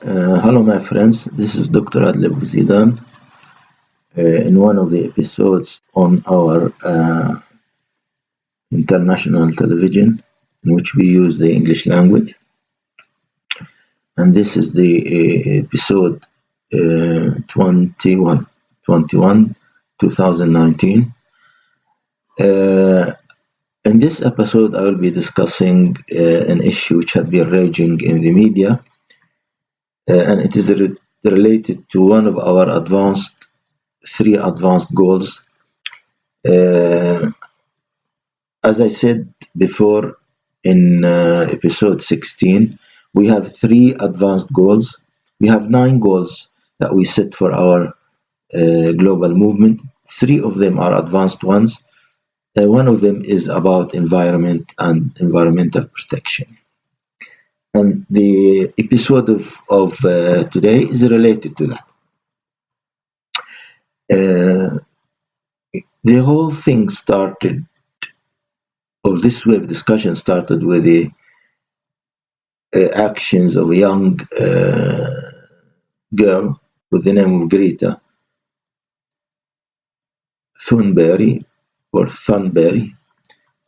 Hello, my friends. This is Dr. Adli Abouzeedan in one of the episodes on our international television in which we use the English language. And this is the episode 21, 2019. In this episode, I will be discussing an issue which has been raging in the media, and it is related to one of our three advanced goals. As I said before in episode 16, we have three advanced goals. We have 9 goals that we set for our global movement. 3 of them are advanced ones. One of them is about environment and environmental protection. And the episode of today is related to that. The whole thing started, or this wave discussion started with the actions of a young girl with the name of Greta Thunberg or Thunberg.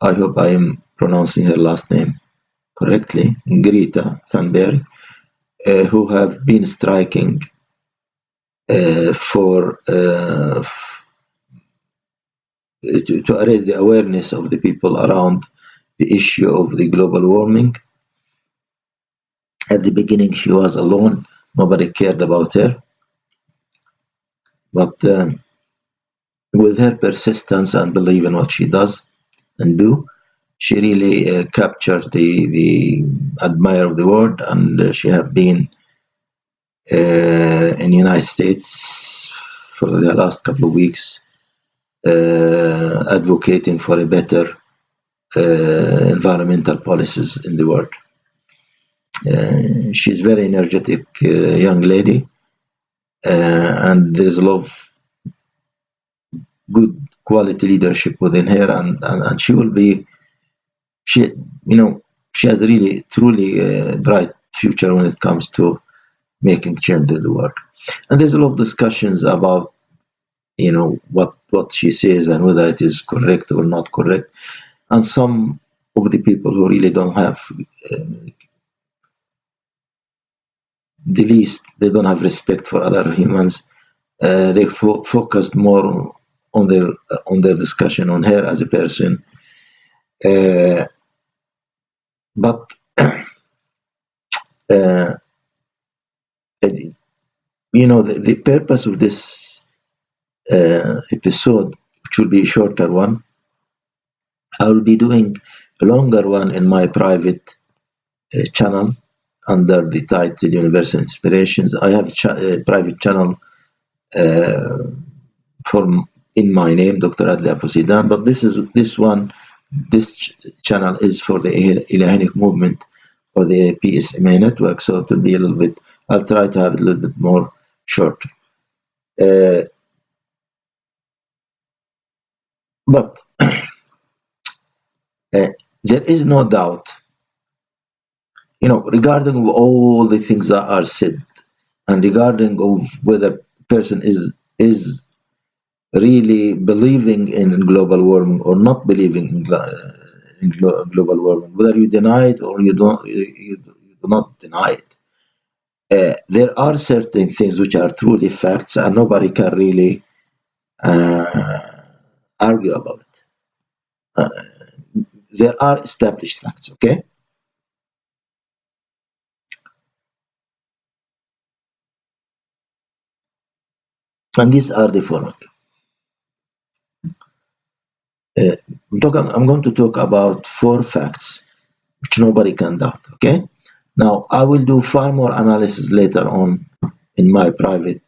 I hope I am pronouncing her last name correctly, Greta Thunberg, who have been striking to raise the awareness of the people around the issue of the global warming. At the beginning, she was alone. Nobody cared about her. But with her persistence and belief in what she does and do, she really captured the admire of the world, and she have been in the United States for the last couple of weeks advocating for a better environmental policies in the world. She's very energetic young lady, and there's a lot of good quality leadership within her, and she will be, she has a really truly bright future when it comes to making change in the world. And there's a lot of discussions about what she says and whether it is correct or not correct. And some of the people who really don't have they don't have respect for other humans. They focused more on their discussion on her as a person. But the purpose of this episode, which will be a shorter one, I will be doing a longer one in my private channel under the title Universal Inspirations. I have a private channel in my name, Dr. Adli Abouzeedan, but this channel is for the Ilahanic movement or the PSMA network, so it will be a little bit, I'll try to have it a little bit more short. But there is no doubt, regarding all the things that are said, and regarding of whether person is really believing in global warming or not believing in global warming, whether you deny it or you do not deny it. There are certain things which are truly facts, and nobody can really argue about it. There are established facts, okay? And these are the following. I'm going to talk about 4 facts which nobody can doubt, okay? Now, I will do far more analysis later on in my private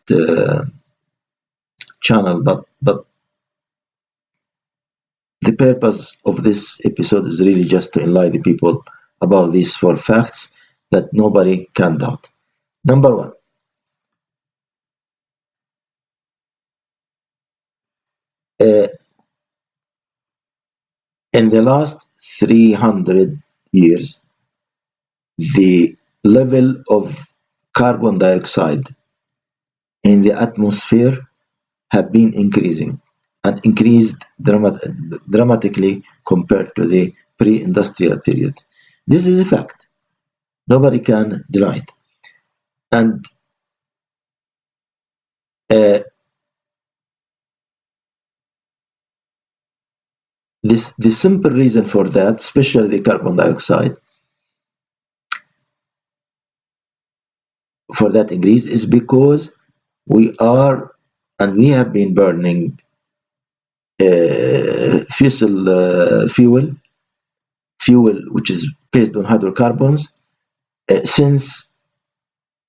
channel, but the purpose of this episode is really just to enlighten the people about these 4 facts that nobody can doubt. Number 1. In the last 300 years, the level of carbon dioxide in the atmosphere have been increasing and increased dramatically compared to the pre-industrial period. This is a fact. Nobody can deny it. And uh, the simple reason for that, especially the carbon dioxide, for that increase is because we have been burning fossil fuel which is based on hydrocarbons since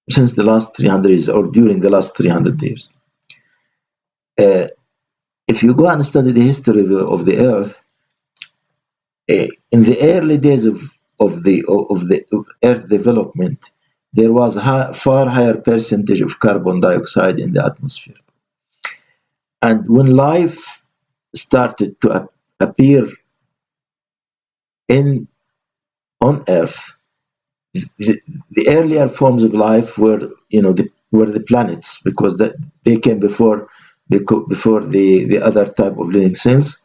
the last 300 years or during the last 300 years. Uh, if you go and study the history of the Earth, in the early days of Earth development, there was a far higher percentage of carbon dioxide in the atmosphere. And when life started to appear in on Earth, the earlier forms of life were, were the planets because they came before the other type of living things,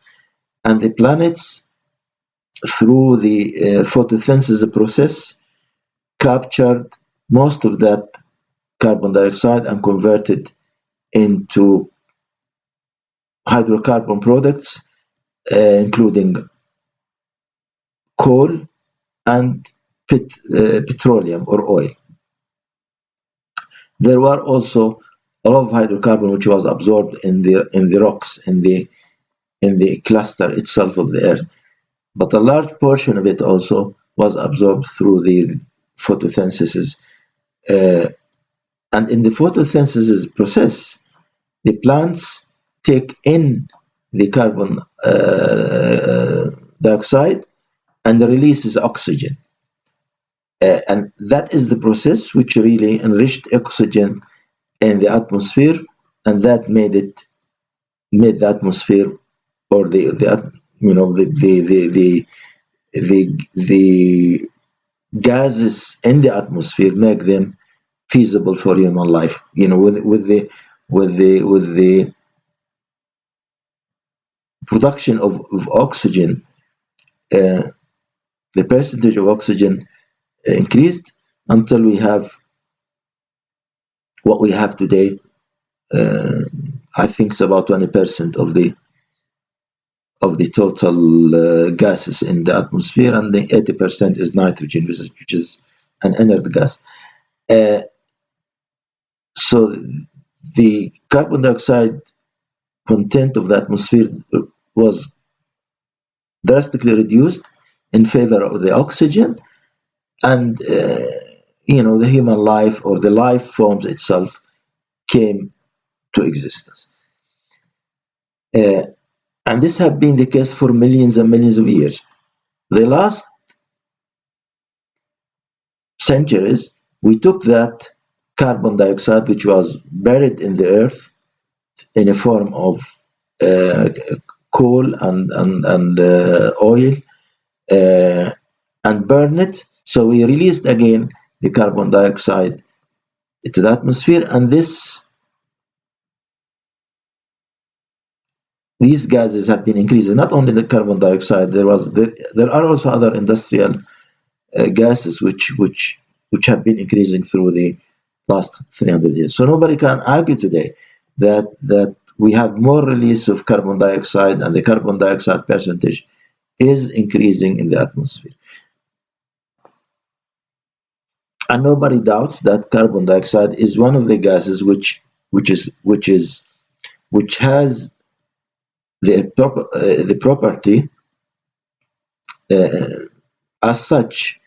and the planets through the photosynthesis process captured most of that carbon dioxide and converted into hydrocarbon products, including coal and petroleum or oil. There were also a lot of hydrocarbon which was absorbed in the rocks in the cluster itself of the earth, but a large portion of it also was absorbed through the photosynthesis. Uh, and in the photosynthesis process, the plants take in the carbon dioxide and releases oxygen. And that is the process which really enriched oxygen in the atmosphere, and that made the atmosphere or the gases in the atmosphere make them feasible for human life. With the production of oxygen, uh, the percentage of oxygen increased until we have what we have today. Uh, I think it's about 20% of the total gases in the atmosphere, and the 80% is nitrogen, which is an inert gas. Uh, so the carbon dioxide content of the atmosphere was drastically reduced in favor of the oxygen, and the human life or the life forms itself came to existence. Uh, and this has been the case for millions and millions of years. The last centuries, we took that carbon dioxide, which was buried in the earth in a form of uh, coal and oil, uh, and burn it. So we released again the carbon dioxide into the atmosphere, and these gases have been increasing. Not only the carbon dioxide, there are also other industrial gases which have been increasing through the last 300 years. So nobody can argue today that we have more release of carbon dioxide and the carbon dioxide percentage is increasing in the atmosphere. And nobody doubts that carbon dioxide is one of the gases which has the property uh, as such.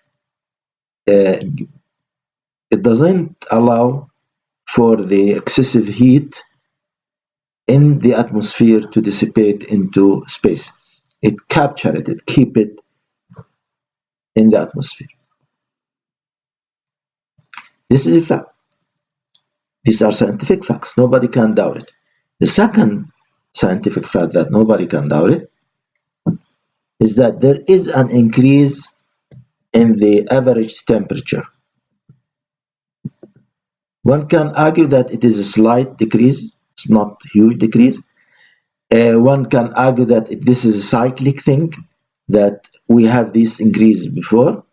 Uh, it doesn't allow for the excessive heat in the atmosphere to dissipate into space. It captures it, it keep it in the atmosphere. This is a fact. These are scientific facts. Nobody can doubt it. The second scientific fact that nobody can doubt it is that there is an increase in the average temperature. One can argue that it is a slight decrease, it's not huge decrease. One can argue that this is a cyclic thing, that we have this increase before.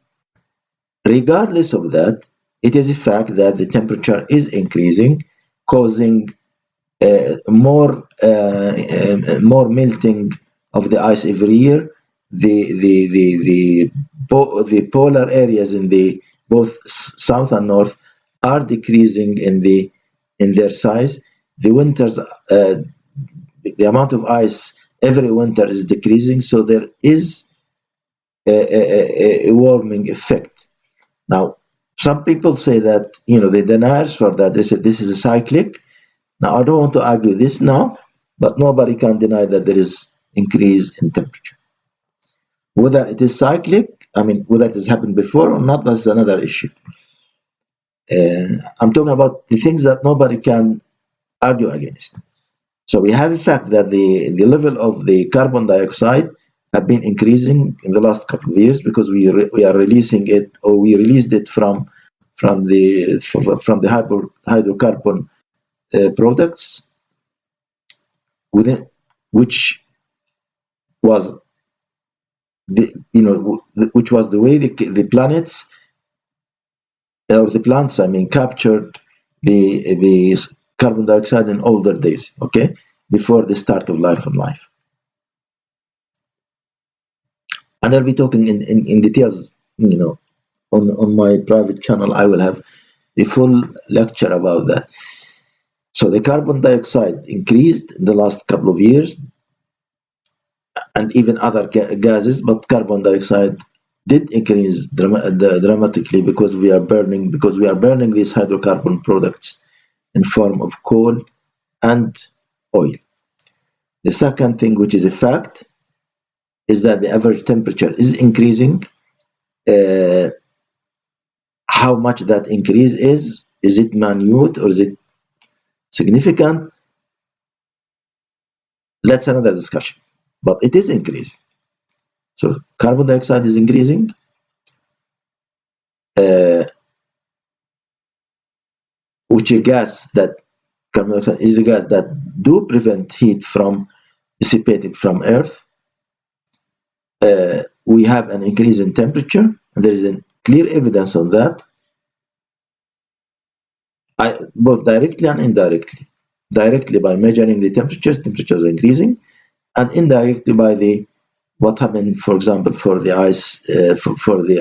Regardless of that, it is a fact that the temperature is increasing, causing more melting of the ice every year. The polar areas in the both south and north are decreasing in their size. The winters, the amount of ice every winter is decreasing, so there is a warming effect. Now, some people say that, the deniers for that, they said this is a cyclic. Now, I don't want to argue this now, but nobody can deny that there is increase in temperature. Whether it is cyclic, I mean, whether it has happened before or not, that's another issue. I'm talking about the things that nobody can argue against. So we have the fact that the level of the carbon dioxide have been increasing in the last couple of years because we are releasing it, or we released it from the hydrocarbon products within, which was which was the way the planets, or the plants, I mean, captured the carbon dioxide in older days, okay, before the start of life on life. And I'll be talking in details, on my private channel. I will have a full lecture about that. So the carbon dioxide increased in the last couple of years, and even other gases, but carbon dioxide did increase dramatically because we are burning these hydrocarbon products in form of coal and oil. The second thing, which is a fact, is that the average temperature is increasing. Uh, how much that increase is it minute or is it significant? That's another discussion. But it is increasing. So carbon dioxide is increasing. Uh, which a gas that Carbon dioxide is a gas that do prevent heat from dissipating from Earth. We have an increase in temperature, and there is a clear evidence on that, both directly and indirectly. Directly by measuring the temperatures are increasing, and indirectly by what happened, for example, for the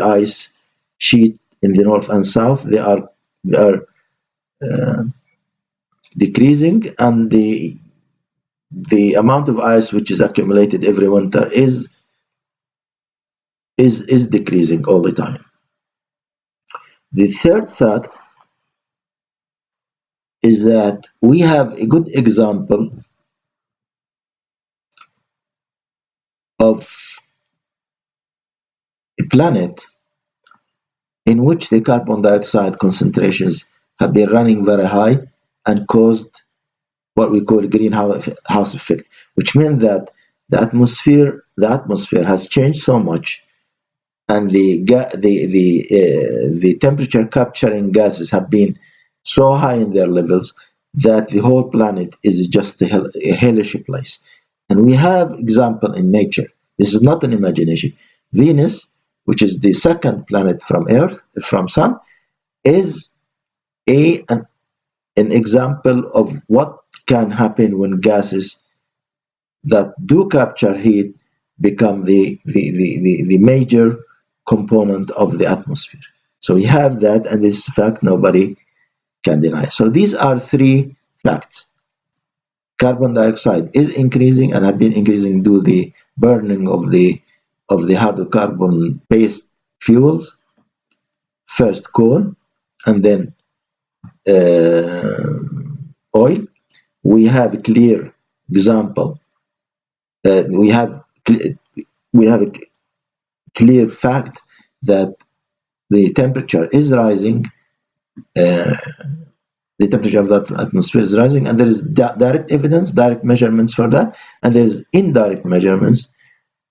ice sheet in the north and south. They are uh, decreasing, and the amount of ice which is accumulated every winter is decreasing all the time. The third fact is that we have a good example of a planet in which the carbon dioxide concentrations have been running very high and caused what we call greenhouse effect, which means that the atmosphere has changed so much, and the temperature capturing gases have been so high in their levels that the whole planet is just a hellish place. And we have example in nature. This is not an imagination. Venus, which is the second planet from Sun, is an example of what can happen when gases that do capture heat become the major component of the atmosphere. So we have that, and this fact nobody can deny. So these are three facts. Carbon dioxide is increasing and have been increasing due to the burning of the hydrocarbon-based fuels, first coal and then oil. We have a clear example. We have a clear fact that the temperature is rising. Uh, the temperature of that atmosphere is rising, and there is direct evidence, direct measurements for that, and there is indirect measurements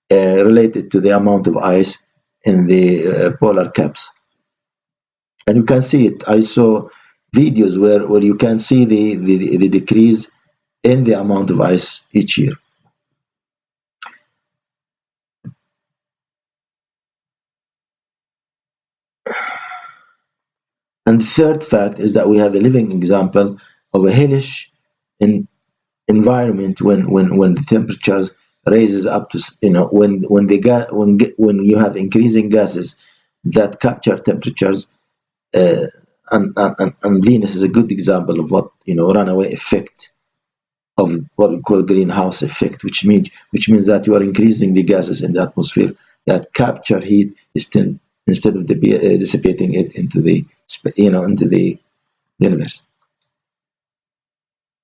related to the amount of ice in the polar caps. And you can see it. I saw videos where you can see the decrease in the amount of ice each year. And the third fact is that we have a living example of a hellish in environment when the temperatures raises up to when the gas when you have increasing gases that capture temperatures, uh, and Venus is a good example of what runaway effect of what we call greenhouse effect, which means that you are increasing the gases in the atmosphere that capture heat instead of dissipating it into the into the universe.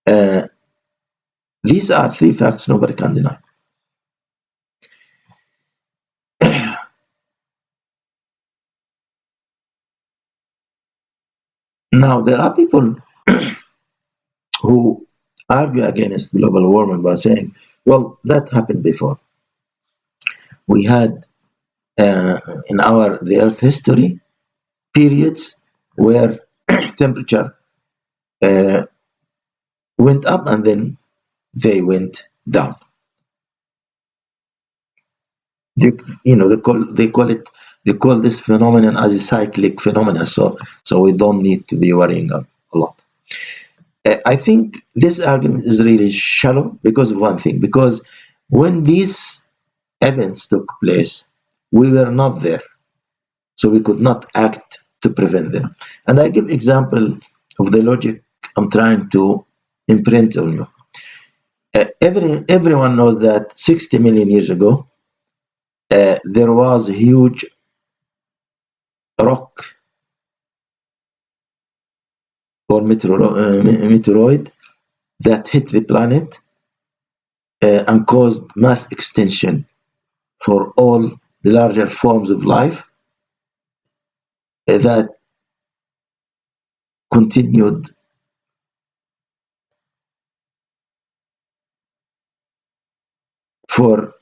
Uh, these are three facts nobody can deny. Now there are people who argue against global warming by saying, well, that happened before. We had in our the Earth history periods where temperature uh, went up and then they went down. They, they call this phenomenon as a cyclic phenomenon. So we don't need to be worrying a lot. I think this argument is really shallow because of one thing. Because when these events took place, we were not there, so we could not act to prevent them. And I give example of the logic I'm trying to imprint on you. Everyone knows that 60 million years ago, there was a huge rock or meteoroid that hit the planet and caused mass extinction for all the larger forms of life that continued for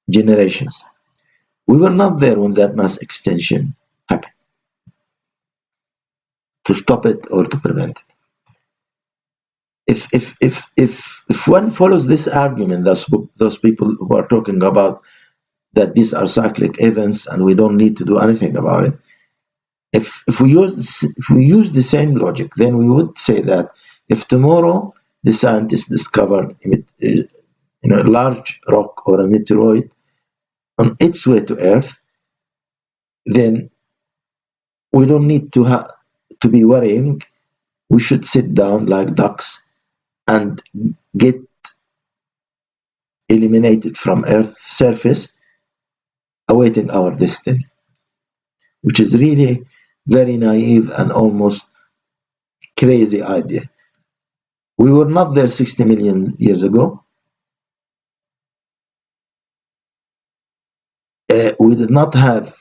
generations. We were not there when that mass extinction happened to stop it or to prevent it. If one follows this argument, those people who are talking about that these are cyclic events and we don't need to do anything about it, if we use the same logic, then we would say that if tomorrow the scientists discover a large rock or a meteoroid on its way to Earth, then we don't need to be worrying. We should sit down like ducks and get eliminated from Earth's surface, awaiting our destiny, which is really very naive and almost crazy idea. We were not there 60 million years ago. We did not have,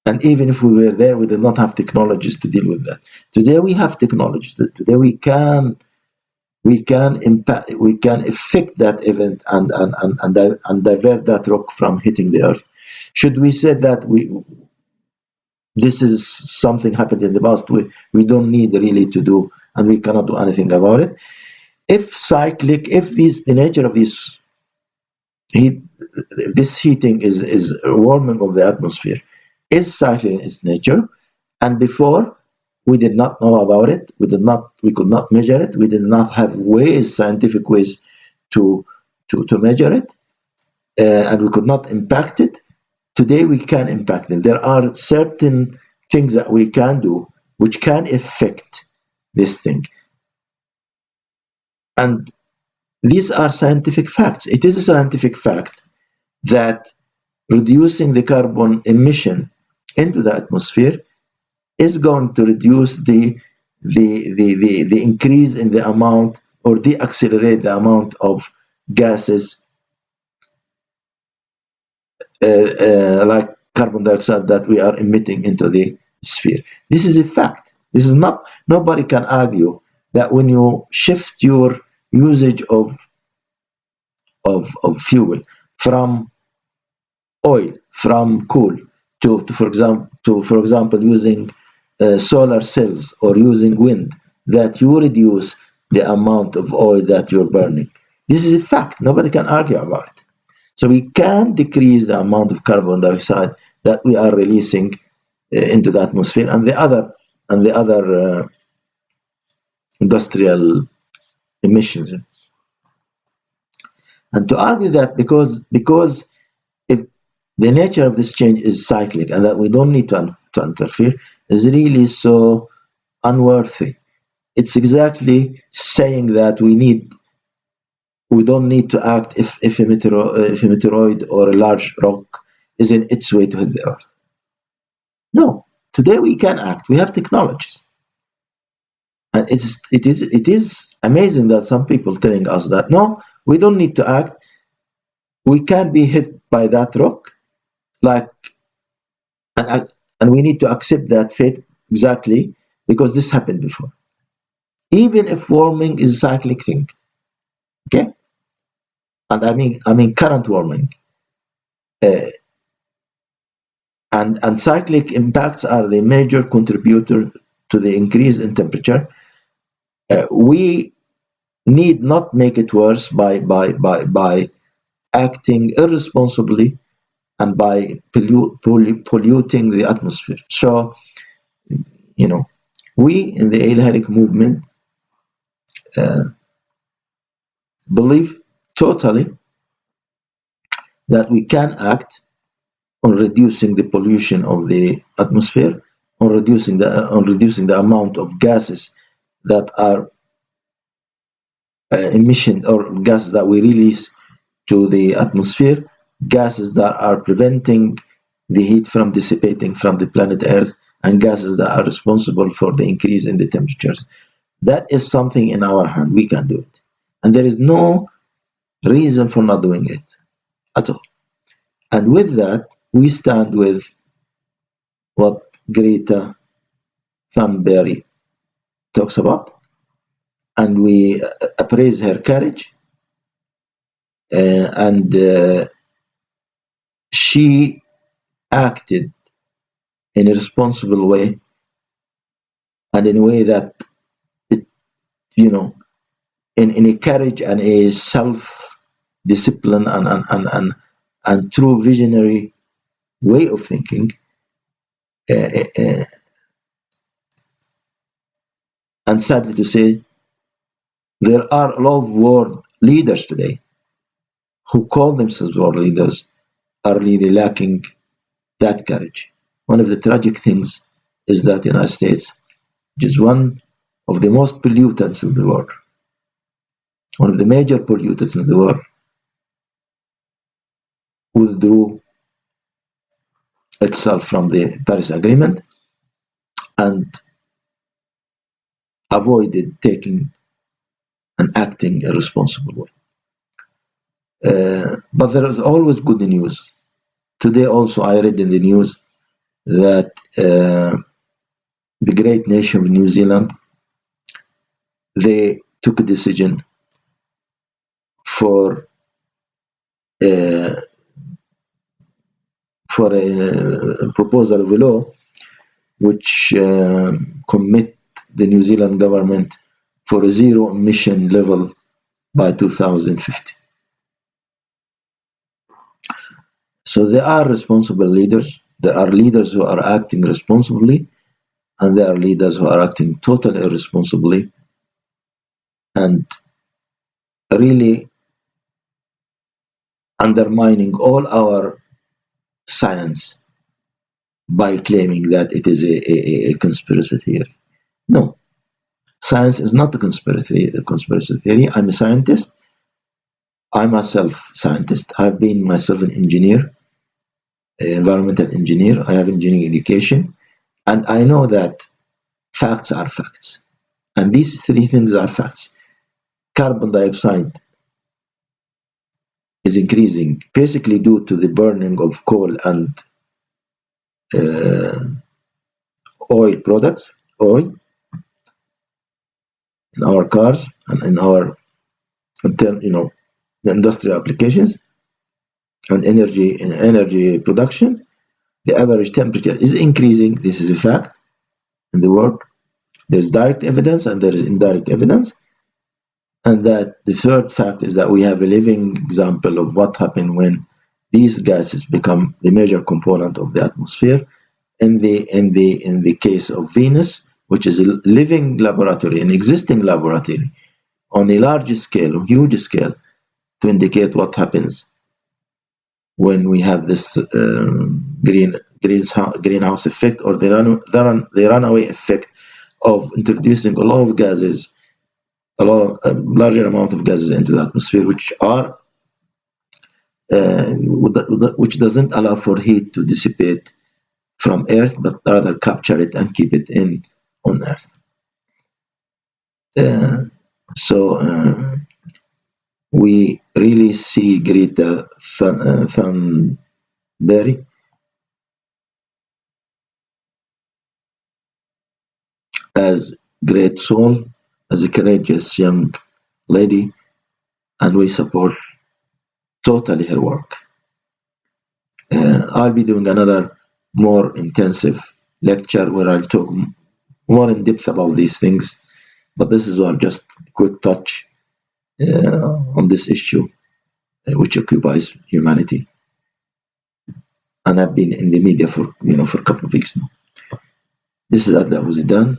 and even if we were there, we did not have technologies to deal with that. Today we have technologies. Today we can impact, we can affect that event and divert that rock from hitting the Earth. Should we say that this is something happened in the past, we don't need really to do, and we cannot do anything about it? If cyclic, if the nature of heat, this heating is warming of the atmosphere, is cyclic in its nature, and before we did not know about it, we could not measure it, we did not have scientific ways to measure it, and we could not impact it. Today we can impact it. There are certain things that we can do which can affect this thing, and these are scientific facts. It is a scientific fact that reducing the carbon emission into the atmosphere is going to reduce the increase in the amount or deaccelerate the amount of gases like carbon dioxide that we are emitting into the sphere. This is a fact. This is not, nobody can argue that when you shift your usage of fuel from oil, from coal, to for example using solar cells or using wind that you reduce the amount of oil that you're burning. This is a fact. Nobody can argue about it. So we can decrease the amount of carbon dioxide that we are releasing into the atmosphere, and the other industrial emissions. And to argue that because if the nature of this change is cyclic and that we don't need to interfere is really so unworthy. It's exactly saying that we don't need to act if a meteoroid or a large rock is in its way to hit the earth. No, today we can act. We have technologies, and it is amazing that some people telling us that no, we don't need to act. We can be hit by that rock, like, and we need to accept that fate exactly because this happened before. Even if warming is a cyclic thing, okay, and I mean current warming. Uh, and cyclic impacts are the major contributor to the increase in temperature. We need not make it worse by acting irresponsibly and by polluting the atmosphere. So, you know, we in the Alharic movement uh, believe totally that we can act on reducing the pollution of the atmosphere, on reducing the amount of gases that are emission or gases that we release to the atmosphere, gases that are preventing the heat from dissipating from the planet Earth, and gases that are responsible for the increase in the temperatures. That is something in our hand. We can do it. And there is no reason for not doing it at all. And with that, we stand with what Greta Thunberg talks about, and we appraise her courage. And she acted in a responsible way and in a way that it, you know in a courage and a self discipline and true visionary way of thinking. uh, uh, uh, and sadly to say, there are a lot of world leaders today who call themselves world leaders are really lacking that courage. One of the tragic things is that the United States, which is one of the most pollutants in the world, one of the major pollutants in the world, withdrew itself from the Paris Agreement and avoided taking and acting a responsible way. But there is always good news. Today also I read in the news that the great nation of New Zealand, they took a decision for uh, a proposal of a law which commit the New Zealand government for a zero emission level by 2050. So there are responsible leaders. There are leaders who are acting responsibly, and there are leaders who are acting totally irresponsibly and really undermining all our science by claiming that it is a conspiracy theory. No, science is not a conspiracy theory. I'm a scientist. I'm myself scientist. I've been myself an engineer, an environmental engineer. I have engineering education, and I know that facts are facts. And these three things are facts. Carbon dioxide is increasing basically due to the burning of coal and uh, oil products, oil in our cars and in our industrial applications and energy production. The average temperature is increasing. This is a fact. in the world. There's direct evidence and there is indirect evidence. And that the third fact is that we have a living example of what happened when these gases become the major component of the atmosphere. In the case of Venus, which is a living laboratory, an existing laboratory on a large scale, a huge scale, to indicate what happens when we have this greenhouse effect, or the runaway effect of introducing a lot of gases, a larger amount of gases into the atmosphere, which doesn't allow for heat to dissipate from Earth, but rather capture it and keep it in on Earth. Uh, so we really see Greta Thunberg as great soul, as a courageous young lady, and we support totally her work. I'll be doing another more intensive lecture where I'll talk more in depth about these things, but this is all just quick touch on this issue which occupies humanity. And I've been in the media for a couple of weeks now. This is Adli Abouzeedan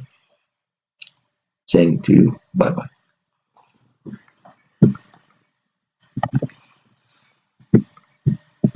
saying to you bye bye.